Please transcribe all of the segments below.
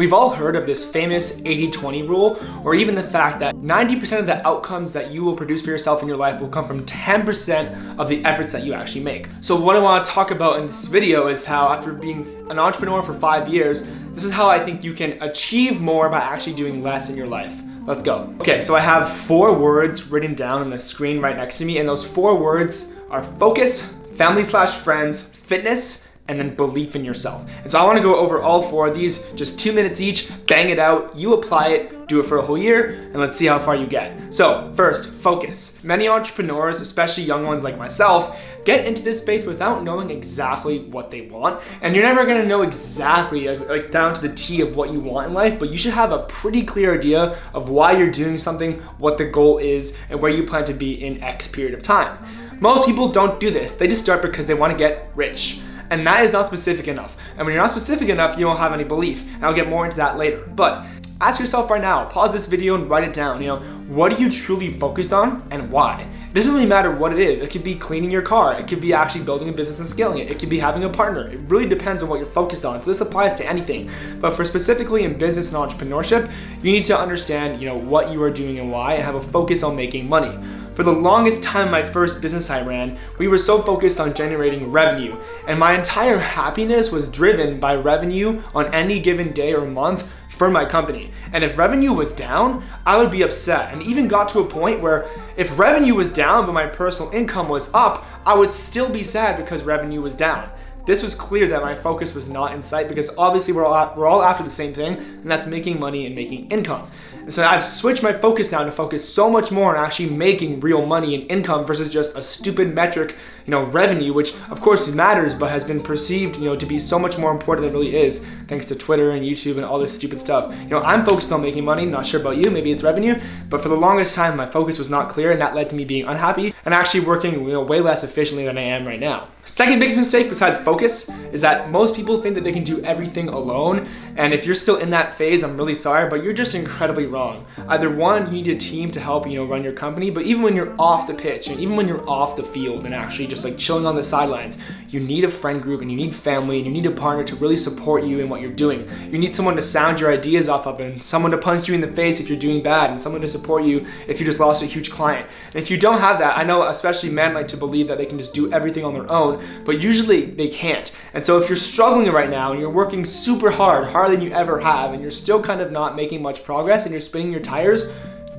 We've all heard of this famous 80-20 rule, or even the fact that 90% of the outcomes that you will produce for yourself in your life will come from 10% of the efforts that you actually make. So what I want to talk about in this video is how, after being an entrepreneur for 5 years, this is how I think you can achieve more by actually doing less in your life. Let's go. Okay, so I have 4 words written down on the screen right next to me, and those 4 words are focus, family/friends, fitness, and then belief in yourself. And so I want to go over all 4 of these, just 2 minutes each, bang it out, you apply it, do it for a whole year, and let's see how far you get. So first, focus. Many entrepreneurs, especially young ones like myself, get into this space without knowing exactly what they want. And you're never gonna know exactly, like down to the T of what you want in life, but you should have a pretty clear idea of why you're doing something, what the goal is, and where you plan to be in X period of time. Most people don't do this. They just start because they want to get rich. And that is not specific enough. And when you're not specific enough, you don't have any belief. And I'll get more into that later. But ask yourself right now, pause this video and write it down. What are you truly focused on and why? It doesn't really matter what it is. It could be cleaning your car. It could be actually building a business and scaling it. It could be having a partner. It really depends on what you're focused on. So this applies to anything. But for specifically in business and entrepreneurship, you need to understand, what you are doing and why, and have a focus on making money. For the longest time, my first business I ran, we were so focused on generating revenue, and my entire happiness was driven by revenue on any given day or month for my company. And if revenue was down, I would be upset, and even got to a point where if revenue was down but my personal income was up, I would still be sad because revenue was down. This was clear that my focus was not in sight, because obviously we're all after the same thing, and that's making money and making income. And so I've switched my focus now to focus so much more on actually making real money and income versus just a stupid metric, revenue, which of course matters, but has been perceived, to be so much more important than it really is, thanks to Twitter and YouTube and all this stupid stuff. I'm focused on making money, not sure about you, maybe it's revenue, but for the longest time, my focus was not clear, and that led to me being unhappy and actually working, way less efficiently than I am right now. Second biggest mistake besides focus is that most people think that they can do everything alone, and if you're still in that phase, I'm really sorry, but you're just incredibly wrong. Either one, you need a team to help run your company, but even when you're off the pitch and even when you're off the field and actually just like chilling on the sidelines, you need a friend group and you need family and you need a partner to really support you in what you're doing. You need someone to sound your ideas off of, and someone to punch you in the face if you're doing bad, and someone to support you if you just lost a huge client. And if you don't have that, I know especially men like to believe that they can just do everything on their own, but usually they can't. And so if you're struggling right now and you're working super hard, harder than you ever have, and you're still kind of not making much progress and you're spinning your tires,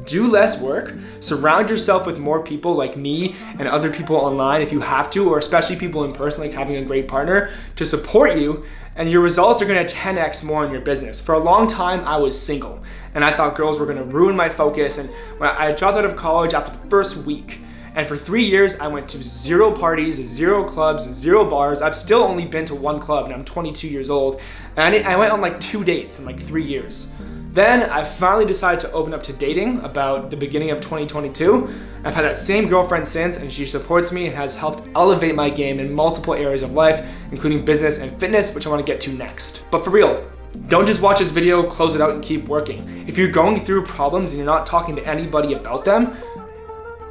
do less work, surround yourself with more people like me and other people online if you have to, or especially people in person, like having a great partner to support you, and your results are gonna 10x more in your business. For a long time, I was single, and I thought girls were gonna ruin my focus, and when I dropped out of college after the first week, and for 3 years, I went to 0 parties, 0 clubs, 0 bars. I've still only been to 1 club, and I'm 22 years old, and I went on like 2 dates in like 3 years. Then I finally decided to open up to dating about the beginning of 2022. I've had that same girlfriend since, and she supports me and has helped elevate my game in multiple areas of life, including business and fitness, which I want to get to next. But for real, don't just watch this video, close it out, and keep working. If you're going through problems and you're not talking to anybody about them,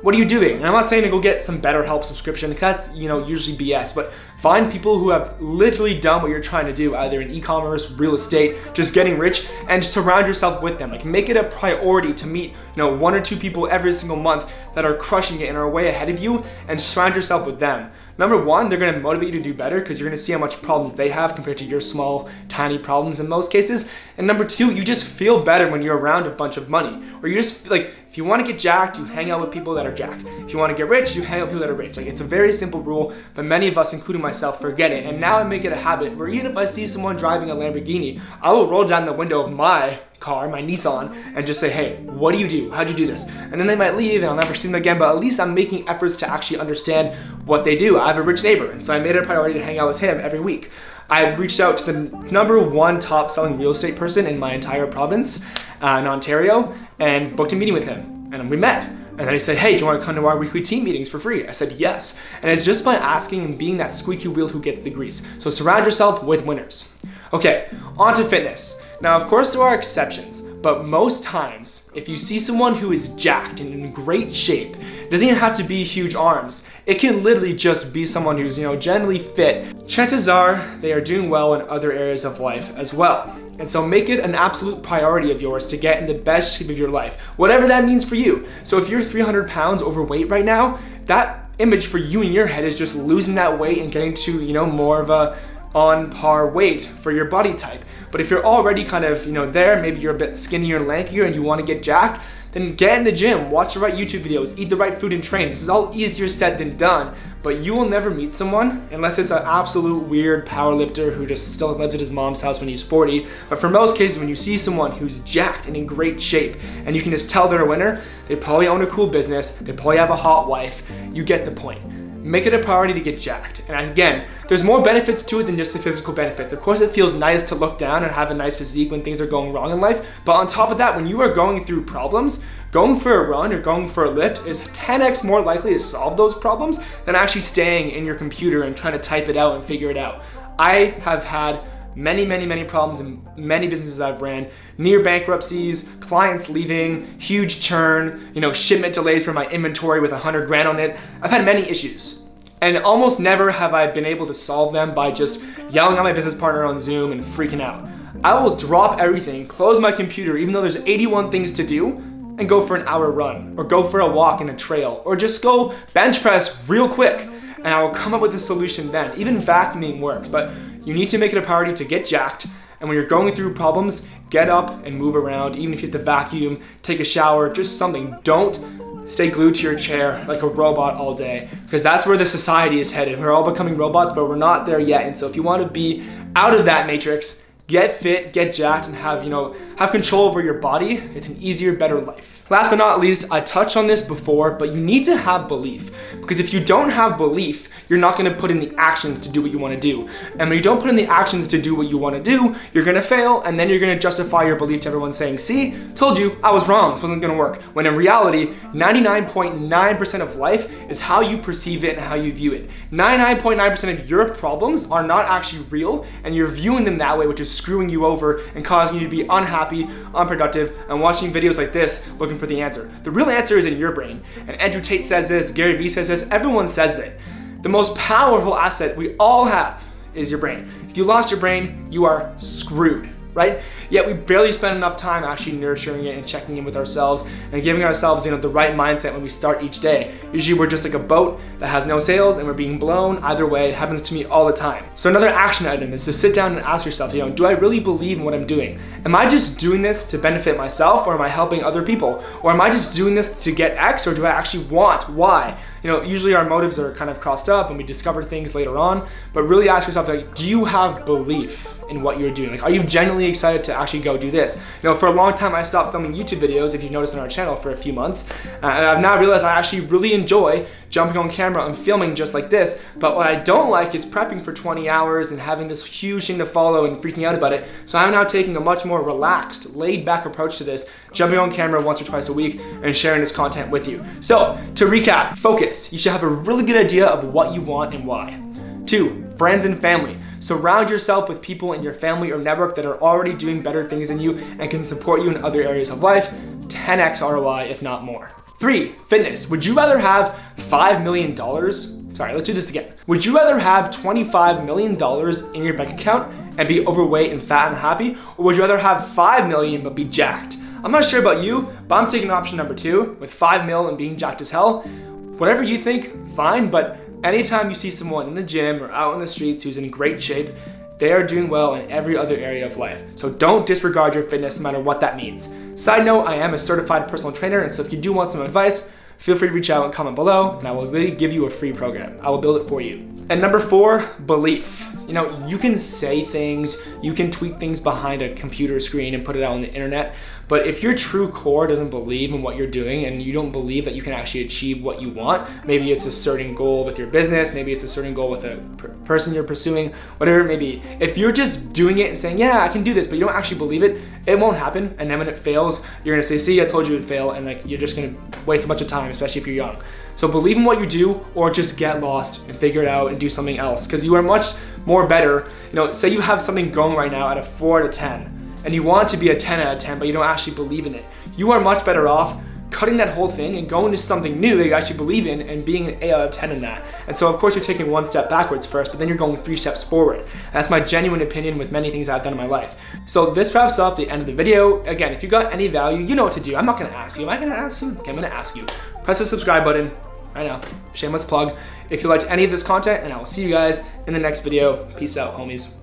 what are you doing? And I'm not saying to go get some BetterHelp subscription, because that's, usually BS, but find people who have literally done what you're trying to do, either in e-commerce, real estate, just getting rich, and just surround yourself with them. Like, make it a priority to meet, 1 or 2 people every single month that are crushing it and are way ahead of you, and surround yourself with them. Number 1, they're gonna motivate you to do better because you're gonna see how much problems they have compared to your small, tiny problems in most cases. And number 2, you just feel better when you're around a bunch of money. Or you just, like, if you wanna get jacked, you hang out with people that are jacked. If you wanna get rich, you hang out with people that are rich. Like, it's a very simple rule, but many of us, including myself, forget it. And now I make it a habit where even if I see someone driving a Lamborghini, I will roll down the window of my car, my Nissan, and just say, hey, what do? How'd you do this? And then they might leave and I'll never see them again, but at least I'm making efforts to actually understand what they do. I have a rich neighbor, and so I made it a priority to hang out with him every week. I reached out to the #1 top selling real estate person in my entire province in Ontario and booked a meeting with him, and we met. And then he said, hey, do you want to come to our weekly team meetings for free? I said, yes. And it's just by asking and being that squeaky wheel who gets the grease. So surround yourself with winners. Okay, on to fitness. Now, of course, there are exceptions, but most times, if you see someone who is jacked and in great shape, it doesn't even have to be huge arms. It can literally just be someone who's, generally fit. Chances are they are doing well in other areas of life as well. And so make it an absolute priority of yours to get in the best shape of your life, whatever that means for you. So if you're 300 pounds overweight right now, that image for you in your head is just losing that weight and getting to, more of a on par weight for your body type. But if you're already kind of, there, maybe you're a bit skinnier and lankier and you want to get jacked, then get in the gym, watch the right YouTube videos, eat the right food and train. This is all easier said than done, but you will never meet someone unless it's an absolute weird powerlifter who just still lives at his mom's house when he's 40. But for most cases, when you see someone who's jacked and in great shape and you can just tell they're a winner, they probably own a cool business, they probably have a hot wife, you get the point. Make it a priority to get jacked. And again, there's more benefits to it than just the physical benefits. Of course, it feels nice to look down and have a nice physique when things are going wrong in life. But on top of that, when you are going through problems, going for a run or going for a lift is 10x more likely to solve those problems than actually staying in your computer and trying to type it out and figure it out. I have had many problems in many businesses I've ran, near bankruptcies, clients leaving, huge churn, shipment delays for my inventory with 100 grand on it. I've had many issues. And almost never have I been able to solve them by just yelling at my business partner on Zoom and freaking out. I will drop everything, close my computer, even though there's 81 things to do, and go for an hour run, or go for a walk in a trail, or just go bench press real quick. And I will come up with a solution then. Even vacuuming works, but you need to make it a priority to get jacked. And when you're going through problems, get up and move around. Even if you have to vacuum, take a shower, just something. Don't stay glued to your chair like a robot all day, because that's where the society is headed. We're all becoming robots, but we're not there yet. And so if you want to be out of that matrix, get fit, get jacked, and have control over your body. It's an easier, better life. Last but not least, I touched on this before, but you need to have belief, because if you don't have belief, you're not going to put in the actions to do what you want to do. And when you don't put in the actions to do what you want to do, you're going to fail, and then you're going to justify your belief to everyone saying, see, told you, I was wrong, this wasn't going to work. When in reality, 99.9% of life is how you perceive it and how you view it. 99.9% of your problems are not actually real, and you're viewing them that way, which is screwing you over and causing you to be unhappy, unproductive, and watching videos like this looking for the answer. The real answer is in your brain. And Andrew Tate says this, Gary Vee says this, everyone says that. The most powerful asset we all have is your brain. If you lost your brain, you are screwed, right? Yet we barely spend enough time actually nurturing it and checking in with ourselves and giving ourselves, the right mindset when we start each day. Usually we're just like a boat that has no sails and we're being blown either way. It happens to me all the time. So another action item is to sit down and ask yourself, do I really believe in what I'm doing? Am I just doing this to benefit myself, or am I helping other people? Or am I just doing this to get X, or do I actually want Y? Usually our motives are kind of crossed up and we discover things later on, but really ask yourself, do you have belief in what you're doing? Are you genuinely excited to actually go do this? For a long time I stopped filming YouTube videos, if you've noticed on our channel, for a few months, and I've now realized I actually really enjoy jumping on camera and filming just like this. But what I don't like is prepping for 20 hours and having this huge thing to follow and freaking out about it. So I'm now taking a much more relaxed, laid back approach to this, jumping on camera once or twice a week and sharing this content with you. So to recap, focus. You should have a really good idea of what you want and why. 2, friends and family. Surround yourself with people in your family or network that are already doing better things than you and can support you in other areas of life. 10x ROI, if not more. 3, fitness. Would you rather have $5 million? Sorry, let's do this again. Would you rather have $25 million in your bank account and be overweight and fat and happy? Or would you rather have $5 million but be jacked? I'm not sure about you, but I'm taking option number 2 with $5 million and being jacked as hell. Whatever you think, fine, but anytime you see someone in the gym or out in the streets who's in great shape, they are doing well in every other area of life. So don't disregard your fitness no matter what that means. Side note, I am a certified personal trainer, and so if you do want some advice, feel free to reach out and comment below, and I will literally give you a free program. I will build it for you. And number 4, belief. You can say things, you can tweet things behind a computer screen and put it out on the internet, but if your true core doesn't believe in what you're doing and you don't believe that you can actually achieve what you want, maybe it's a certain goal with your business, maybe it's a certain goal with a person you're pursuing, whatever it may be. If you're just doing it and saying, yeah, I can do this, but you don't actually believe it, it won't happen. And then when it fails, you're gonna say, see, I told you it'd fail, and you're just gonna waste a bunch of time, especially if you're young. So believe in what you do, or just get lost and figure it out and do something else, because you are much more better. Say you have something going right now at a 4 out of 10. and you want it to be a 10 out of 10, but you don't actually believe in it, you are much better off cutting that whole thing and going to something new that you actually believe in and being an 8 out of 10 in that. And so of course you're taking one step backwards first, but then you're going 3 steps forward. And that's my genuine opinion with many things I've done in my life. So this wraps up the end of the video. Again, if you got any value, you know what to do. I'm not gonna ask you. Am I gonna ask you? Okay, I'm gonna ask you. Press the subscribe button right now. Shameless plug. If you liked any of this content, and I will see you guys in the next video. Peace out, homies.